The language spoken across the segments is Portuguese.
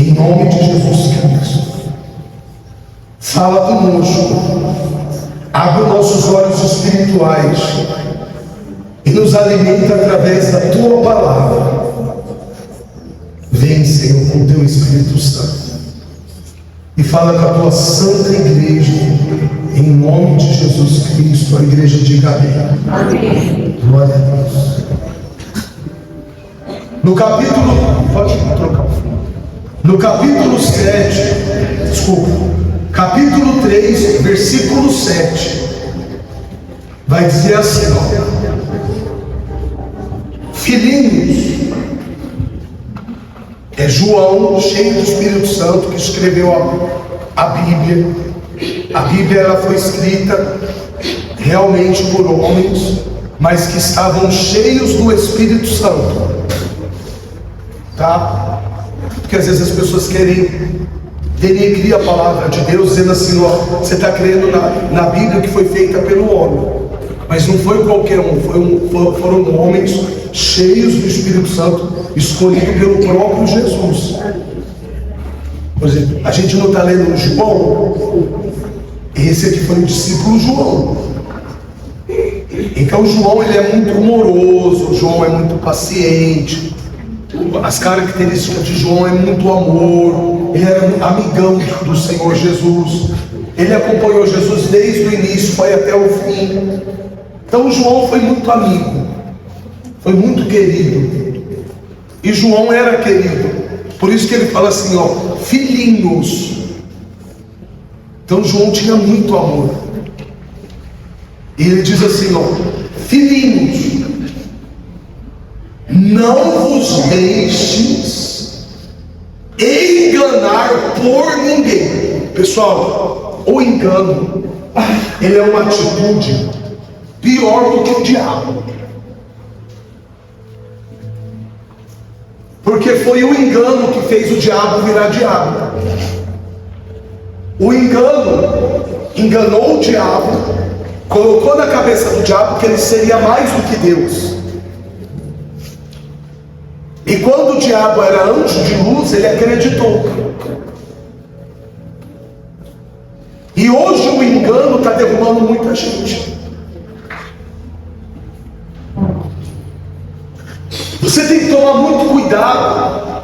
em nome de Jesus Cristo. Fala conosco, abre nossos olhos espirituais e nos alimenta através da tua palavra. Vem, Senhor, com o teu Espírito Santo e fala com a tua santa igreja, em nome de Jesus Cristo. A igreja diga amém. Amém. Glória a Deus. No capítulo, pode trocar o fundo. No capítulo 7, capítulo 3, versículo 7, vai dizer assim, filhinhos, é João, cheio do Espírito Santo, que escreveu a Bíblia. A Bíblia ela foi escrita realmente por homens, mas que estavam cheios do Espírito Santo, tá? Porque às vezes as pessoas querem denegrir a palavra de Deus, dizendo assim, ó, você está crendo na Bíblia que foi feita pelo homem. Mas não foi qualquer um, foram homens cheios do Espírito Santo, escolhidos pelo próprio Jesus. Por exemplo, a gente não está lendo o João. Esse aqui foi o discípulo João. Então João ele é muito amoroso, João é muito paciente. As características de João é muito amor. Ele era um amigão do Senhor Jesus. Ele acompanhou Jesus desde o início, foi até o fim. Então João foi muito amigo, foi muito querido. E João era querido. Por isso que ele fala assim, ó, filhinhos. Então João tinha muito amor. E ele diz assim, ó, filhinhos, não vos deixes enganar por ninguém. Pessoal, o engano, ele é uma atitude pior do que o diabo. Porque foi o engano que fez o diabo virar diabo. O engano enganou o diabo, colocou na cabeça do diabo que ele seria mais do que Deus. E quando o diabo era anjo de luz, ele acreditou. E hoje o engano está derrubando muita gente. Você tem que tomar muito cuidado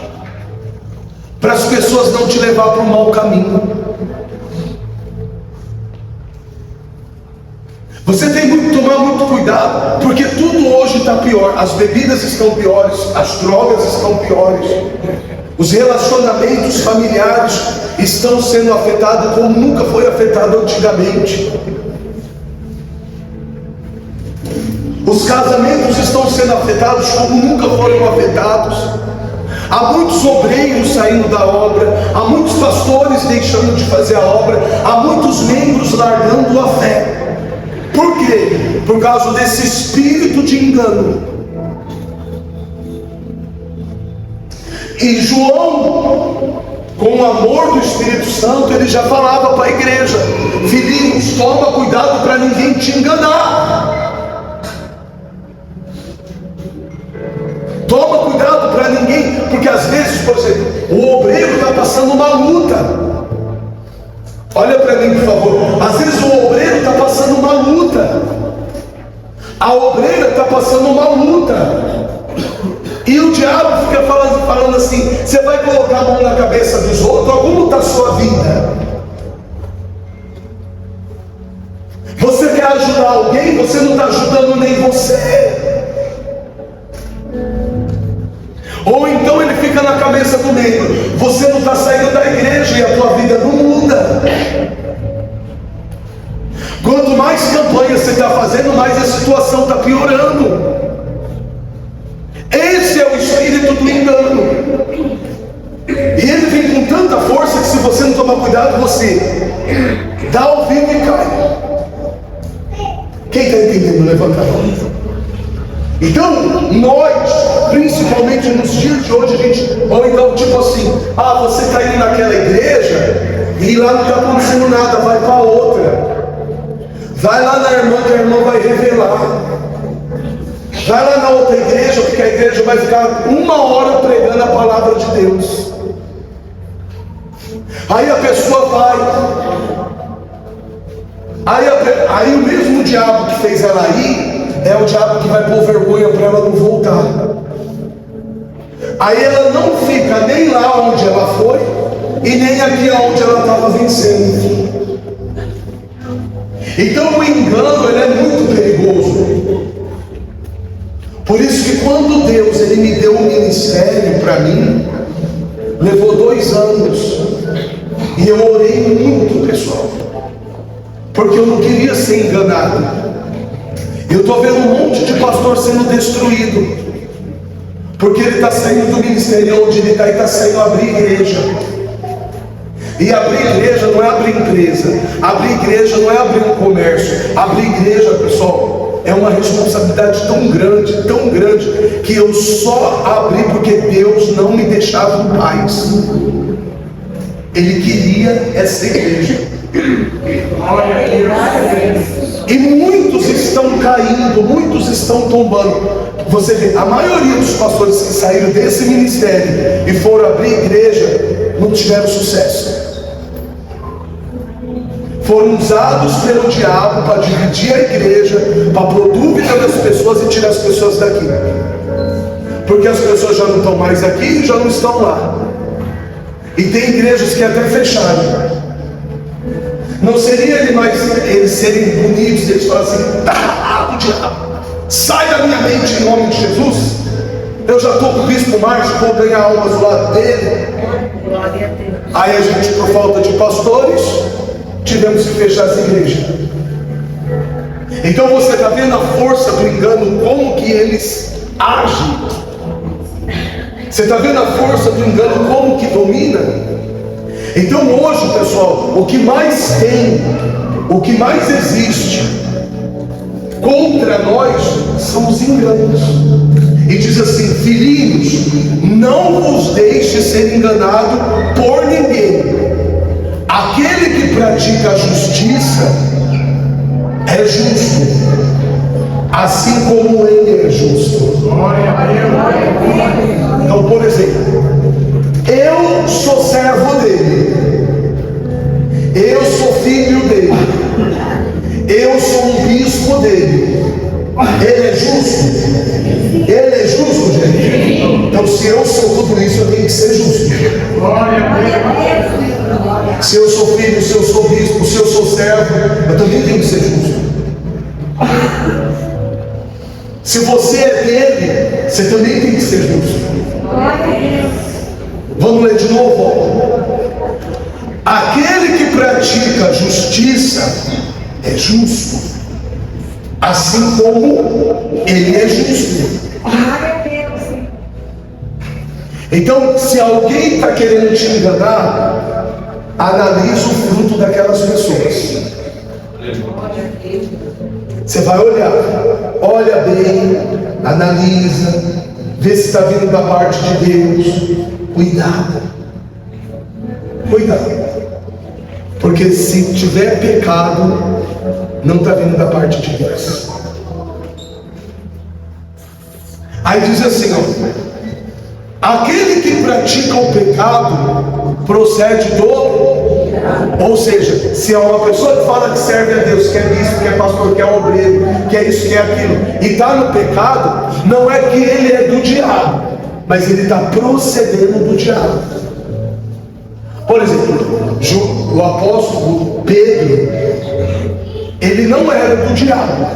para as pessoas não te levar para um mau caminho. Você tem que tomar muito cuidado, porque tudo hoje está pior. As bebidas estão piores, as drogas estão piores, os relacionamentos familiares estão sendo afetados como nunca foi afetado antigamente. Os casamentos estão sendo afetados como nunca foram afetados. Há muitos obreiros saindo da obra, há muitos pastores deixando de fazer a obra, há muitos membros largando a fé. Por quê? Por causa desse espírito de engano. E João, com o amor do Espírito Santo, ele já falava para a igreja: filhinhos, toma cuidado para ninguém te enganar. Toma cuidado para ninguém, porque às vezes, por exemplo, o obreiro está passando uma luta. Olha para mim, por favor. Às vezes o obreiro está passando uma luta. A obreira está passando uma luta. E o diabo fica falando assim: você vai colocar a mão na cabeça dos outros? Como está a sua vida? Você quer ajudar alguém? Você não está ajudando nem você. Ou então ele fica na cabeça do membro: você não está saindo da igreja e a tua vida não muda. Quanto mais campanha você está fazendo, mais a situação está piorando. Esse é o espírito do engano. E ele vem com tanta força que se você não tomar cuidado, você dá ao vivo e cai. Quem está entendendo? Levanta a mão. Então, nós, principalmente nos dias de hoje, a gente, ou então tipo assim: ah, você está indo naquela igreja e lá não está acontecendo nada, vai para outra. Vai lá na irmã, que a irmã vai revelar. Vai lá na outra igreja, porque a igreja vai ficar 1 hora pregando a palavra de Deus. Aí a pessoa vai, aí o mesmo diabo que fez ela ir, é o diabo que vai pôr vergonha para ela não voltar. Aí ela não fica nem lá onde ela foi, e nem aqui onde ela estava vencendo. Então o engano, ele é muito perigoso. Por isso que quando Deus ele me deu um ministério para mim, levou 2 anos, e eu orei muito, pessoal, porque eu não queria ser enganado. Eu estou vendo um monte de pastor sendo destruído, porque ele está saindo do ministério onde ele está saindo abrir igreja. E abrir igreja não é abrir empresa, abrir igreja não é abrir um comércio. Abrir igreja, pessoal, é uma responsabilidade tão grande, que eu só abri porque Deus não me deixava em paz. Ele queria essa igreja. E muitos estão caindo, muitos estão tombando. Você vê, a maioria dos pastores que saíram desse ministério e foram abrir igreja, não tiveram sucesso. Foram usados pelo diabo para dividir a igreja, para pôr dúvida das pessoas e tirar as pessoas daqui. Porque as pessoas já não estão mais aqui e já não estão lá. E tem igrejas que até fecharam. Não seria eles serem bonitos, eles falam assim: tá errado, diabo, sai da minha mente em nome de Jesus. Eu já estou com o bispo Márcio, vou ganhar almas do lado dele. Aí a gente, por falta de pastores, tivemos que fechar as igrejas. Então você está vendo a força do engano, como que eles agem. Você está vendo a força do engano, como que domina. Então hoje, pessoal, o que mais tem, o que mais existe contra nós são os enganos. E diz assim: filhinhos, não vos deixe ser enganado por ninguém. Aquele que pratica a justiça é justo, assim como ele é justo. Então, por exemplo, eu sou servo dele, eu sou filho dele, eu sou um bispo dele. Ele é justo? Ele é justo, gente? Então, se eu sou tudo isso, eu tenho que ser justo. Se eu sou filho, se eu sou bispo, se eu sou servo, eu também tenho que ser justo. Se você é dele, você também tem que ser justo. Vamos ler de novo. Aquele que pratica justiça é justo, assim como ele é justo. Então, se alguém está querendo te enganar, analise o fruto daquelas pessoas. Você vai olhar, olha bem, analisa, vê se está vindo da parte de Deus. Cuidado, porque se tiver pecado, não está vindo da parte de Deus. Aí diz assim, ó: aquele que pratica o pecado procede do... Ou seja, se é uma pessoa que fala que serve a Deus, que é bispo, que é pastor, que é obreiro, que é isso, que é aquilo, e está no pecado, não é que ele é do diabo, mas ele está procedendo do diabo. Por exemplo, o apóstolo Pedro, ele não era do diabo,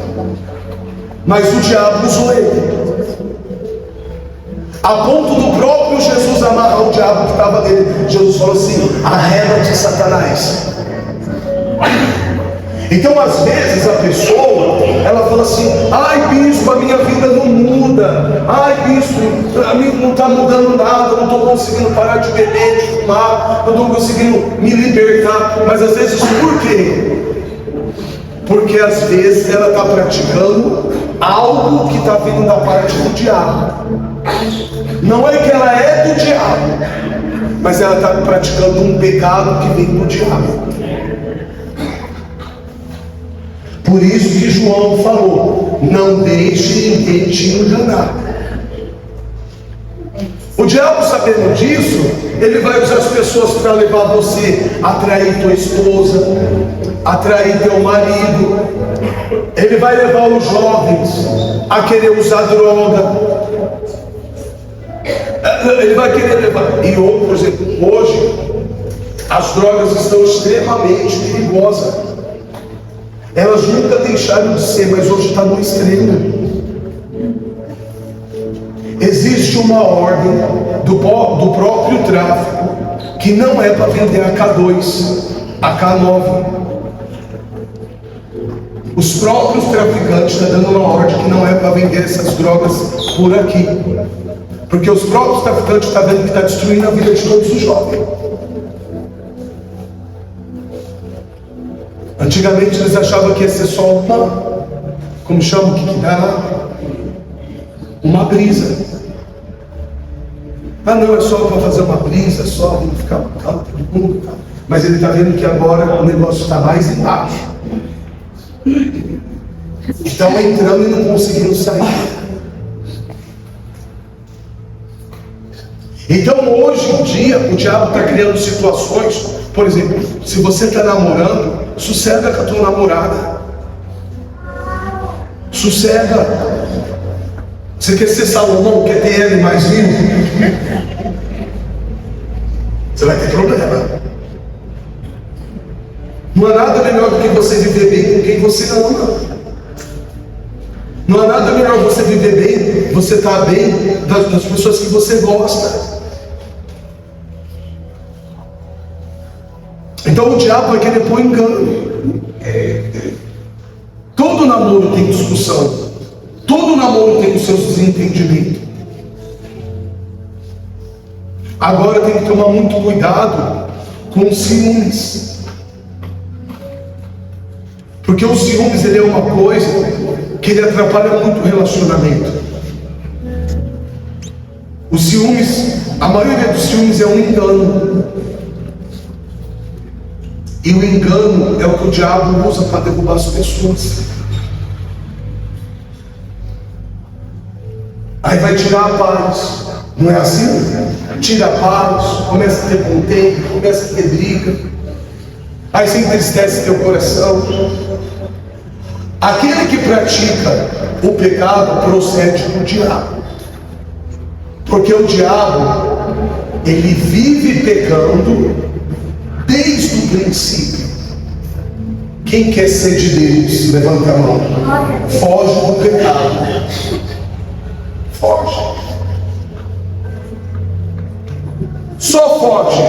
mas o diabo usou ele, a ponto do próprio Jesus amarrar o diabo que estava nele. Jesus falou assim: arreda-te, Satanás. Então às vezes a pessoa, ela fala assim: ai bispo, a minha vida não muda, ai bispo, para mim não está mudando nada, não estou conseguindo parar de beber, de fumar, não estou conseguindo me libertar. Mas às vezes por quê? Porque às vezes ela está praticando algo que está vindo da parte do diabo. Não é que ela é do diabo, mas ela está praticando um pecado que vem do diabo. Por isso que João falou: não deixe ninguém te enganar. O diabo, sabendo disso, ele vai usar as pessoas para levar você a trair tua esposa, a trair teu marido. Ele vai levar os jovens a querer usar droga. Ele vai querer levar. E por exemplo, hoje as drogas estão extremamente perigosas. Elas nunca deixaram de ser, mas hoje está no extremo. Existe uma ordem do próprio tráfico que não é para vender AK2, AK9. Os próprios traficantes estão dando uma ordem que não é para vender essas drogas por aqui, porque os próprios traficantes estão vendo que está destruindo a vida de todos os jovens. Antigamente eles achavam que ia ser só uma, como chama, o que dá lá? Uma brisa. Ah não, é só para fazer uma brisa, só para ficar calmo, todo mundo. Mas ele está vendo que agora o negócio está mais embaixo. Estão entrando e não conseguindo sair. Então hoje em dia o diabo está criando situações. Por exemplo, se você está namorando, sossega com a tua namorada. Sossega. Você quer ser Salomão, quer ter ele mais vivo? Você vai ter problema. Não há nada melhor do que você viver bem com quem você ama. Não há nada melhor você viver bem, você estar bem das pessoas que você gosta. Então o diabo vai querer pôr engano. Todo namoro tem discussão. Todo namoro tem os seus desentendimentos. Agora tem que tomar muito cuidado com os ciúmes. Porque o ciúmes ele é uma coisa que ele atrapalha muito o relacionamento. Os ciúmes, a maioria dos ciúmes é um engano. E o engano é o que o diabo usa para derrubar as pessoas. Aí vai tirar a paz. Não é assim? Tira a paz, começa a ter contento, começa a ter briga. Aí você entristece teu coração. Aquele que pratica o pecado procede do diabo. Porque o diabo, ele vive pecando desde o princípio. Quem quer ser de Deus, levanta a mão. Foge do pecado. Foge. Só foge.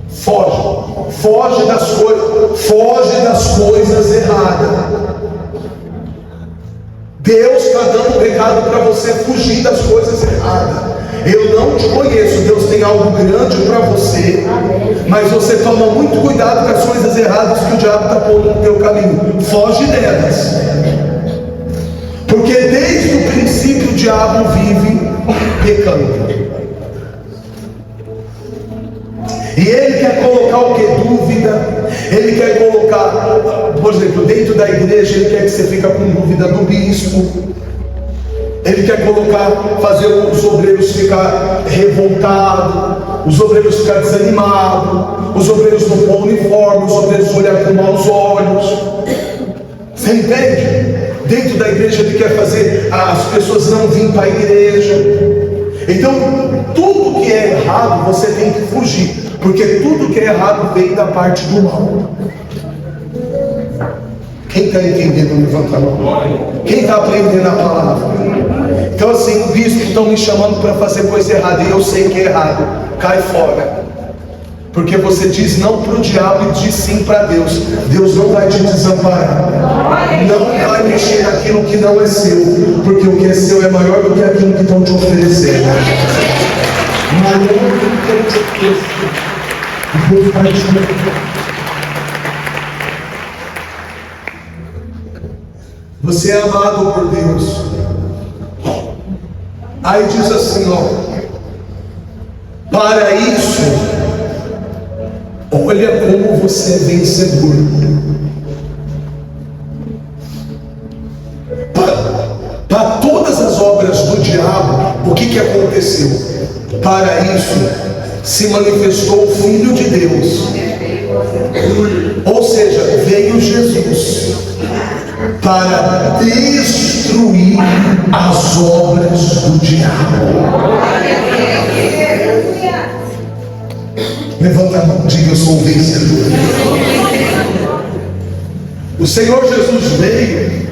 Foge. Foge das coisas. Foge das coisas erradas. Deus está dando um recado para você fugir das coisas erradas. Eu não te conheço. Deus tem algo grande para você, mas você toma muito cuidado com as coisas erradas que o diabo está pondo no teu caminho. Foge delas. Porque desde o princípio o diabo vive pecando. E ele quer colocar o que? Dúvida. Ele quer colocar, por exemplo, dentro da igreja, ele quer que você fique com dúvida do bispo. Ele quer colocar, fazer os obreiros ficar revoltados, os obreiros ficar desanimados, os obreiros não pôr uniforme, os obreiros olhar com maus olhos. Você entende? Dentro da igreja ele quer fazer as pessoas não virem para a igreja. Então, tudo que é errado você tem que fugir, porque tudo que é errado vem da parte do mal. Quem está entendendo, levanta a mão. Quem está aprendendo a palavra? Então assim, bispos estão me chamando para fazer coisa errada, e eu sei que é errado. Cai fora. Porque você diz não para o diabo e diz sim para Deus. Deus não vai te desamparar. Não vai mexer naquilo que não é seu, porque o que é seu é maior do que aquilo que estão te oferecendo. Maior do que estão te oferecendo. Deus vai te oferecer. Você é amado por Deus. Aí diz assim, ó. Para isso, olha como você é vencedor. Para todas as obras do diabo, o que aconteceu? Para isso se manifestou o Filho de Deus, ou seja, veio Jesus para destruir as obras do diabo. Levanta a mão, diga: eu sou o vencedor. O Senhor Jesus veio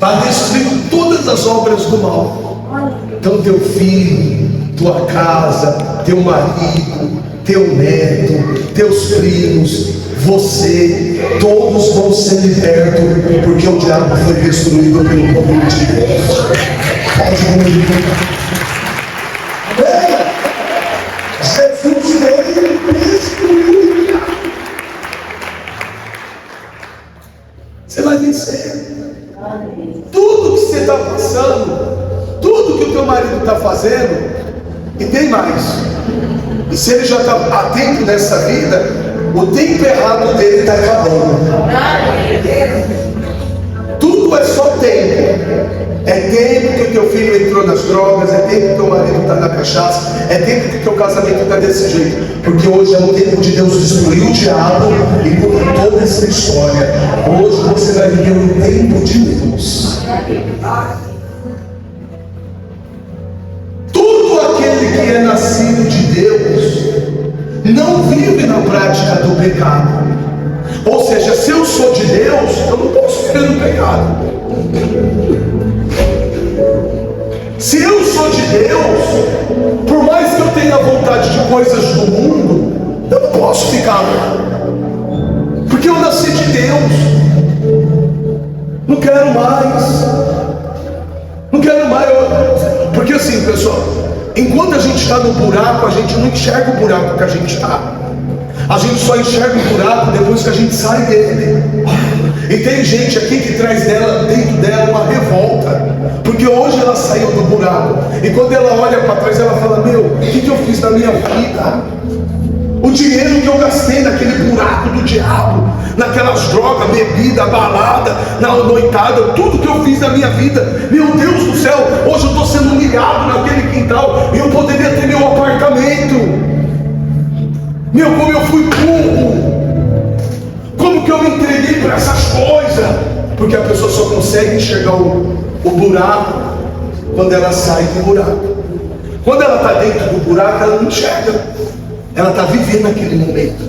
para destruir todas as obras do mal. Então teu filho, tua casa, teu marido, teu neto, teus primos, você, todos vão ser libertos, porque o diabo foi destruído pelo poder de Deus. Pode comigo. Jesus veio destruir. Você vai vencer. Tudo que você está passando, tudo que o teu marido está fazendo, e tem mais. E se ele já está há tempo nessa vida, o tempo errado dele está acabando. Tudo é só tempo. É tempo que o teu filho entrou nas drogas, é tempo que o teu marido está na cachaça, é tempo que o teu casamento está desse jeito. Porque hoje é o tempo de Deus destruir o diabo e por toda essa história. Hoje você vai viver o tempo de Deus. Todo aquele que é nascido de Deus não vive na prática do pecado. Ou seja, se eu sou de Deus, eu não posso viver no pecado. Se eu sou de Deus, por mais que eu tenha vontade de coisas do mundo, eu não posso ficar lá, porque eu nasci de Deus. Não quero mais. Não quero mais. Porque assim, pessoal, enquanto a gente está no buraco, a gente não enxerga o buraco que a gente está. A gente só enxerga o buraco depois que a gente sai dele. E tem gente aqui que traz dentro dela uma revolta, porque hoje ela saiu do buraco, e quando ela olha para trás ela fala: meu, o que eu fiz na minha vida? O dinheiro que eu gastei naquele buraco do diabo, naquelas drogas, bebida, balada, na noitada, tudo que eu fiz na minha vida, meu Deus do céu, hoje eu estou sendo humilhado naquele quintal, e eu poderia ter meu apartamento. Meu, como eu fui burro, como que eu me entreguei para essas coisas? Porque a pessoa só consegue enxergar o buraco quando ela sai do buraco. Quando ela está dentro do buraco, ela não enxerga, ela está vivendo aquele momento.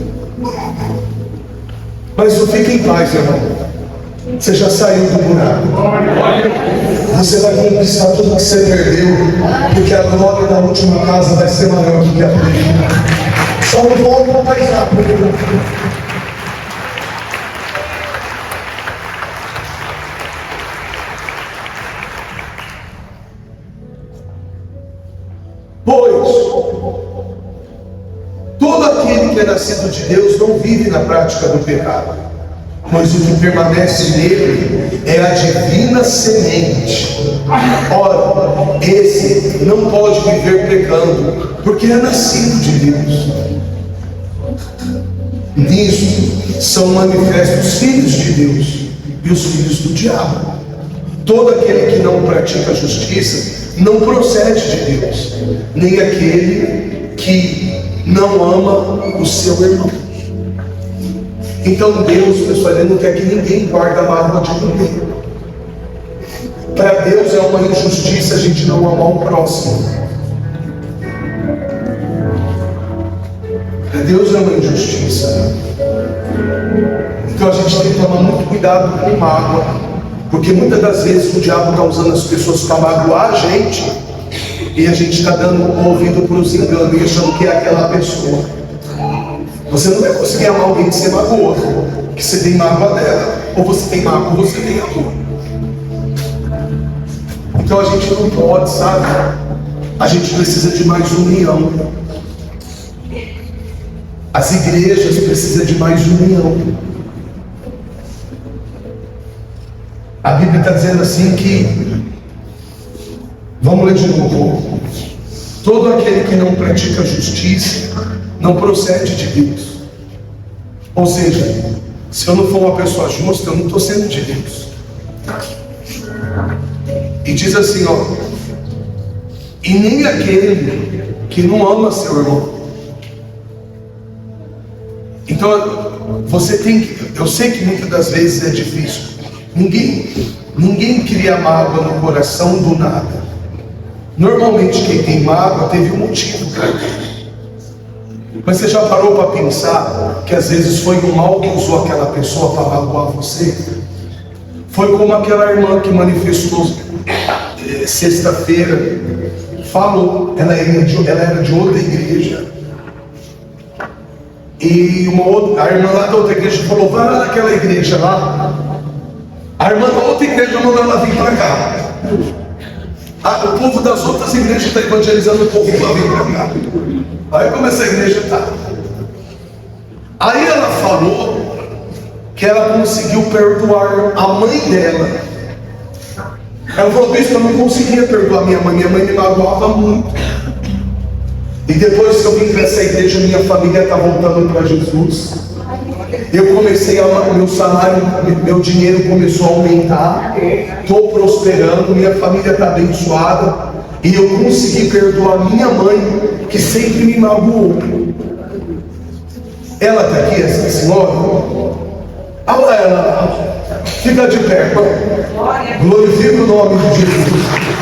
Mas não fique em paz, irmão. Você já saiu do buraco. Você vai conquistar tudo que você perdeu, porque a glória da última casa vai ser maior do que a primeira. Só um pouco mais rápido. Pois todo aquele que é nascido de Deus não vive na prática do pecado, pois o que permanece nele é a divina semente. Ora, esse não pode viver pecando, porque é nascido de Deus. Nisso são manifestos os filhos de Deus e os filhos do diabo. Todo aquele que não pratica a justiça não procede de Deus, nem aquele que não ama o seu irmão. Então Deus, pessoal, Ele não quer que ninguém guarde a mágoa de ninguém. Para Deus é uma injustiça a gente não amar o próximo. Para Deus é uma injustiça. Então a gente tem que tomar muito cuidado com mágoa, porque muitas das vezes o diabo está usando as pessoas para magoar a gente, e a gente está dando ouvido para os enganos e achando que é aquela pessoa. Você não vai conseguir amar alguém que você magoou, que você tem mágoa dela. Ou você tem mágoa, ou você tem amor. Então a gente não pode, sabe? A gente precisa de mais união. As igrejas precisam de mais união. A Bíblia está dizendo assim que, vamos ler de novo: todo aquele que não pratica justiça não procede de Deus. Ou seja, se eu não for uma pessoa justa, eu não estou sendo de Deus. E diz assim, ó: e nem aquele que não ama seu irmão. Então você tem que, eu sei que muitas das vezes é difícil. Ninguém cria mágoa no coração do nada. Normalmente quem tem mágoa teve um motivo para ter. Mas você já parou para pensar que às vezes foi o mal que usou aquela pessoa para magoar você? Foi como aquela irmã que manifestou sexta-feira, falou, ela era de outra igreja. E a irmã lá da outra igreja falou: vai lá naquela igreja lá. A irmã da outra igreja mandou ela vir para cá. O povo das outras igrejas está evangelizando o povo para vir para cá. Aí como essa igreja está. Aí ela falou que ela conseguiu perdoar a mãe dela. Ela falou: bispo, eu não conseguia perdoar minha mãe me magoava muito. E depois que eu vim para essa igreja, minha família está voltando para Jesus. Eu comecei meu salário, meu dinheiro começou a aumentar. Estou prosperando, minha família está abençoada. E eu consegui perdoar minha mãe, que sempre me magoou. Ela está aqui, essa senhora. Olha ela, fica de pé. Glorifica o nome de Jesus.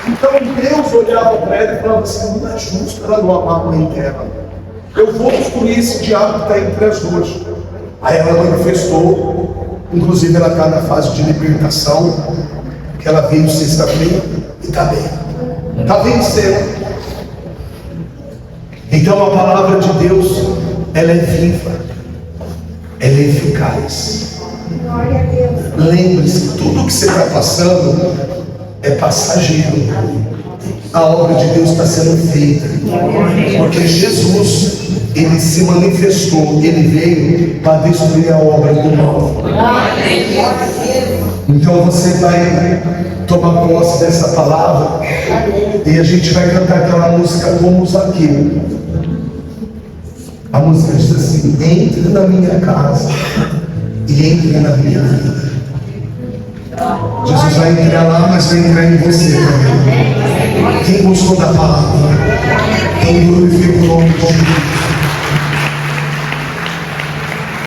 Então Deus olhava para ela e falava assim: não é justo ela não amar a mãe dela. Eu vou destruir esse diabo que está entre as duas. Aí ela manifestou, inclusive ela está na fase de libertação, que ela veio sexta-feira e está bem, está vencendo. Então a palavra de Deus, ela é viva, ela é eficaz. Lembre-se, tudo que você está passando é passageiro. A obra de Deus está sendo feita, porque Jesus, ele se manifestou, ele veio para destruir a obra do mal. Então você vai tomar posse dessa palavra e a gente vai cantar aquela música Como Zaqueu. A música diz assim: entre na minha casa e entre na minha vida. Jesus vai entrar lá, mas vai entrar em você também. Quem gostou da palavra, então glorifica o nome de Jesus.